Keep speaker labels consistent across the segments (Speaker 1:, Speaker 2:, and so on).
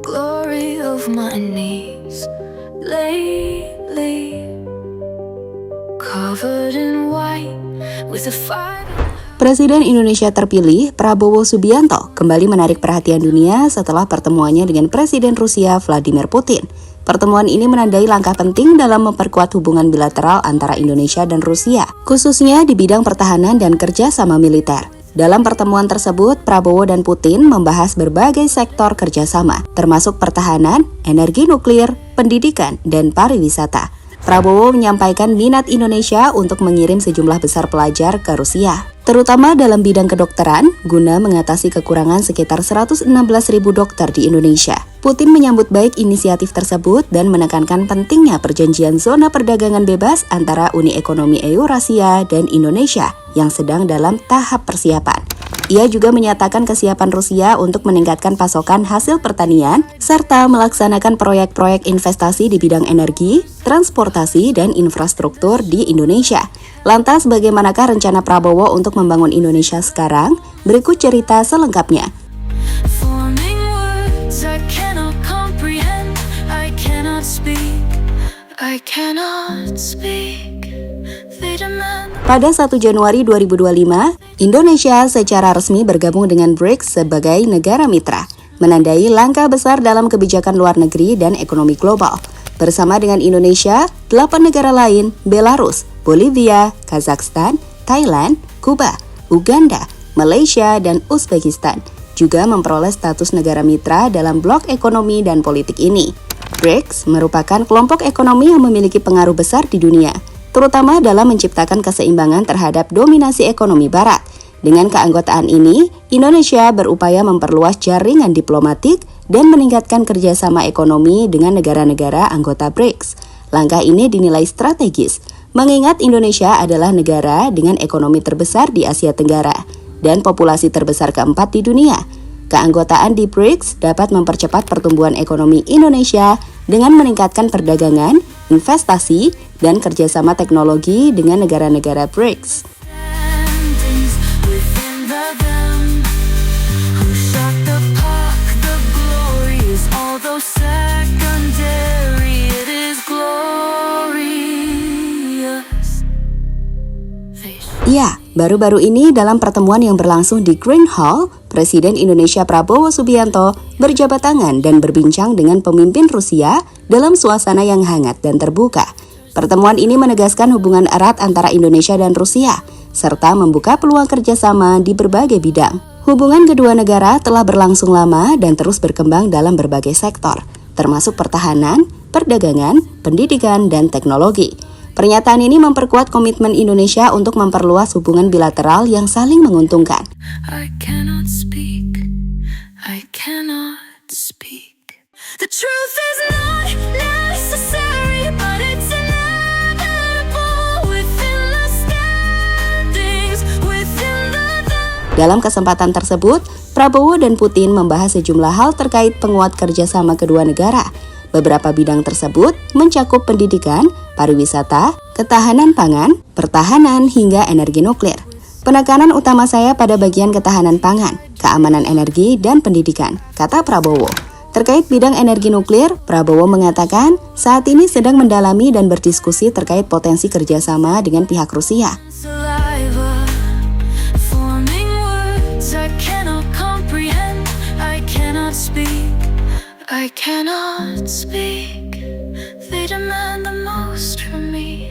Speaker 1: glory of my knees lately, covered in white with a fire.
Speaker 2: Presiden Indonesia terpilih, Prabowo Subianto, kembali menarik perhatian dunia setelah pertemuannya dengan Presiden Rusia Vladimir Putin. Pertemuan ini menandai langkah penting dalam memperkuat hubungan bilateral antara Indonesia dan Rusia, khususnya di bidang pertahanan dan kerjasama militer. Dalam pertemuan tersebut, Prabowo dan Putin membahas berbagai sektor kerjasama, termasuk pertahanan, energi nuklir, pendidikan, dan pariwisata. Prabowo menyampaikan minat Indonesia untuk mengirim sejumlah besar pelajar ke Rusia, terutama dalam bidang kedokteran, guna mengatasi kekurangan sekitar 116.000 dokter di Indonesia. Putin menyambut baik inisiatif tersebut dan menekankan pentingnya perjanjian zona perdagangan bebas antara Uni Ekonomi Eurasia dan Indonesia yang sedang dalam tahap persiapan. Ia juga menyatakan kesiapan Rusia untuk meningkatkan pasokan hasil pertanian, serta melaksanakan proyek-proyek investasi di bidang energi, transportasi, dan infrastruktur di Indonesia. Lantas, bagaimanakah rencana Prabowo untuk membangun Indonesia sekarang? Berikut cerita selengkapnya. Pada 1 Januari 2025, Indonesia secara resmi bergabung dengan BRICS sebagai negara mitra, menandai langkah besar dalam kebijakan luar negeri dan ekonomi global. Bersama dengan Indonesia, 8 negara lain, Belarus, Bolivia, Kazakhstan, Thailand, Kuba, Uganda, Malaysia, dan Uzbekistan juga memperoleh status negara mitra dalam blok ekonomi dan politik ini. BRICS merupakan kelompok ekonomi yang memiliki pengaruh besar di dunia, terutama dalam menciptakan keseimbangan terhadap dominasi ekonomi barat. Dengan keanggotaan ini, Indonesia berupaya memperluas jaringan diplomatik dan meningkatkan kerjasama ekonomi dengan negara-negara anggota BRICS. Langkah ini dinilai strategis, mengingat Indonesia adalah negara dengan ekonomi terbesar di Asia Tenggara dan populasi terbesar keempat di dunia. Keanggotaan di BRICS dapat mempercepat pertumbuhan ekonomi Indonesia dengan meningkatkan perdagangan, investasi, dan kerjasama teknologi dengan negara-negara BRICS. Ya, baru-baru ini dalam pertemuan yang berlangsung di Green Hall, Presiden Indonesia Prabowo Subianto berjabat tangan dan berbincang dengan pemimpin Rusia dalam suasana yang hangat dan terbuka. Pertemuan ini menegaskan hubungan erat antara Indonesia dan Rusia, serta membuka peluang kerjasama di berbagai bidang. Hubungan kedua negara telah berlangsung lama dan terus berkembang dalam berbagai sektor, termasuk pertahanan, perdagangan, pendidikan, dan teknologi. Pernyataan ini memperkuat komitmen Indonesia untuk memperluas hubungan bilateral yang saling menguntungkan. Dalam kesempatan tersebut, Prabowo dan Putin membahas sejumlah hal terkait penguat kerjasama kedua negara. Beberapa bidang tersebut mencakup pendidikan, pariwisata, ketahanan pangan, pertahanan, hingga energi nuklir. Penekanan utama saya pada bagian ketahanan pangan, keamanan energi, dan pendidikan, kata Prabowo. Terkait bidang energi nuklir, Prabowo mengatakan saat ini sedang mendalami dan berdiskusi terkait potensi kerjasama dengan pihak Rusia.
Speaker 1: I cannot speak. They demand the most from me.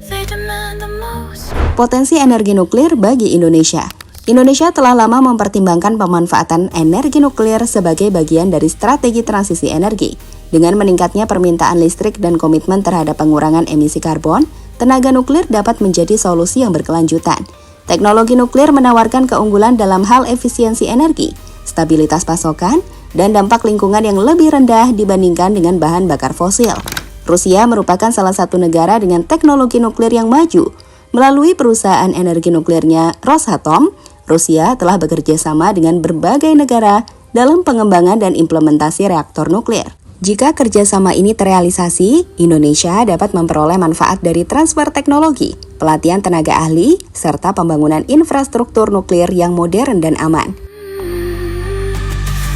Speaker 1: They demand the most.
Speaker 2: Potensi energi nuklir bagi Indonesia. Indonesia telah lama mempertimbangkan pemanfaatan energi nuklir sebagai bagian dari strategi transisi energi. Dengan meningkatnya permintaan listrik dan komitmen terhadap pengurangan emisi karbon, tenaga nuklir dapat menjadi solusi yang berkelanjutan. Teknologi nuklir menawarkan keunggulan dalam hal efisiensi energi, stabilitas pasokan, dan dampak lingkungan yang lebih rendah dibandingkan dengan bahan bakar fosil. Rusia merupakan salah satu negara dengan teknologi nuklir yang maju. Melalui perusahaan energi nuklirnya Rosatom, Rusia telah bekerja sama dengan berbagai negara dalam pengembangan dan implementasi reaktor nuklir. Jika kerjasama ini terrealisasi, Indonesia dapat memperoleh manfaat dari transfer teknologi, pelatihan tenaga ahli, serta pembangunan infrastruktur nuklir yang modern dan aman.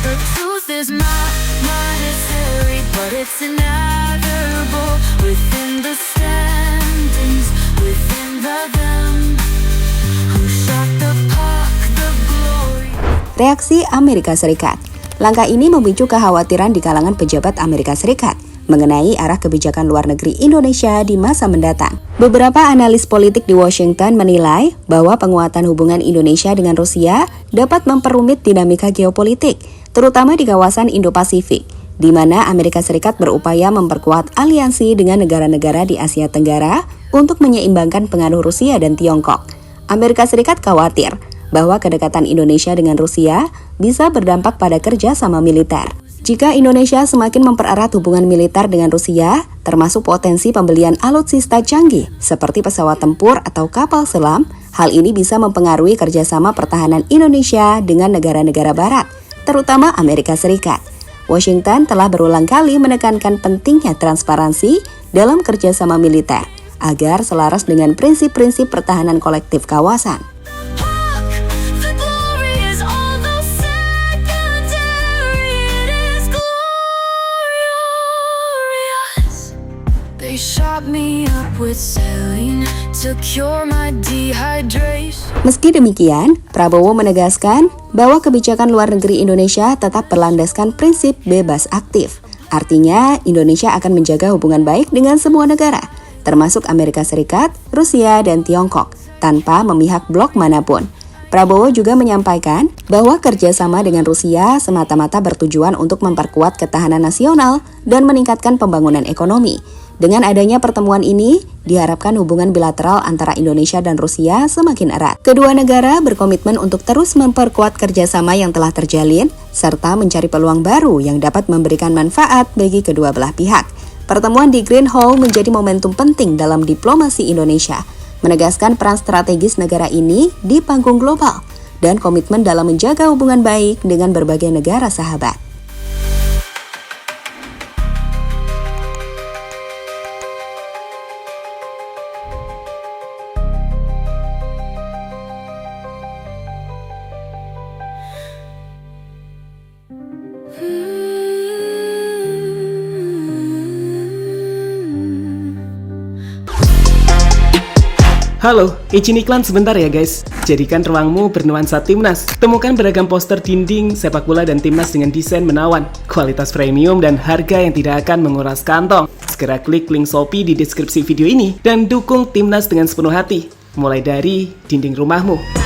Speaker 1: The truth is not but it's inevitable. Within the standings, within the them, who shot the puck, the glory.
Speaker 2: Reaksi Amerika Serikat. Langkah ini memicu kekhawatiran di kalangan pejabat Amerika Serikat mengenai arah kebijakan luar negeri Indonesia di masa mendatang. Beberapa analis politik di Washington menilai bahwa penguatan hubungan Indonesia dengan Rusia dapat memperumit dinamika geopolitik, terutama di kawasan Indo-Pasifik, di mana Amerika Serikat berupaya memperkuat aliansi dengan negara-negara di Asia Tenggara untuk menyeimbangkan pengaruh Rusia dan Tiongkok. Amerika Serikat khawatir bahwa kedekatan Indonesia dengan Rusia bisa berdampak pada kerjasama militer. Jika Indonesia semakin mempererat hubungan militer dengan Rusia, termasuk potensi pembelian alutsista canggih seperti pesawat tempur atau kapal selam, hal ini bisa mempengaruhi kerjasama pertahanan Indonesia dengan negara-negara barat, terutama Amerika Serikat. Washington telah berulang kali menekankan pentingnya transparansi dalam kerjasama militer, agar selaras dengan prinsip-prinsip pertahanan kolektif kawasan.
Speaker 1: The glory is although secondary, it is glorious. They shot me up with saline to cure my dehydration.
Speaker 2: Meski demikian, Prabowo menegaskan bahwa kebijakan luar negeri Indonesia tetap berlandaskan prinsip bebas aktif. Artinya, Indonesia akan menjaga hubungan baik dengan semua negara, termasuk Amerika Serikat, Rusia, dan Tiongkok, tanpa memihak blok manapun. Prabowo juga menyampaikan bahwa kerjasama dengan Rusia semata-mata bertujuan untuk memperkuat ketahanan nasional dan meningkatkan pembangunan ekonomi. Dengan adanya pertemuan ini, diharapkan hubungan bilateral antara Indonesia dan Rusia semakin erat. Kedua negara berkomitmen untuk terus memperkuat kerjasama yang telah terjalin, serta mencari peluang baru yang dapat memberikan manfaat bagi kedua belah pihak. Pertemuan di Green Hall menjadi momentum penting dalam diplomasi Indonesia, menegaskan peran strategis negara ini di panggung global dan komitmen dalam menjaga hubungan baik dengan berbagai negara sahabat.
Speaker 3: Halo, izin iklan sebentar ya guys. Jadikan ruangmu bernuansa Timnas. Temukan beragam poster dinding, sepak bola dan Timnas dengan desain menawan, kualitas premium dan harga yang tidak akan menguras kantong. Segera klik link Shopee di deskripsi video ini dan dukung Timnas dengan sepenuh hati. Mulai dari dinding rumahmu.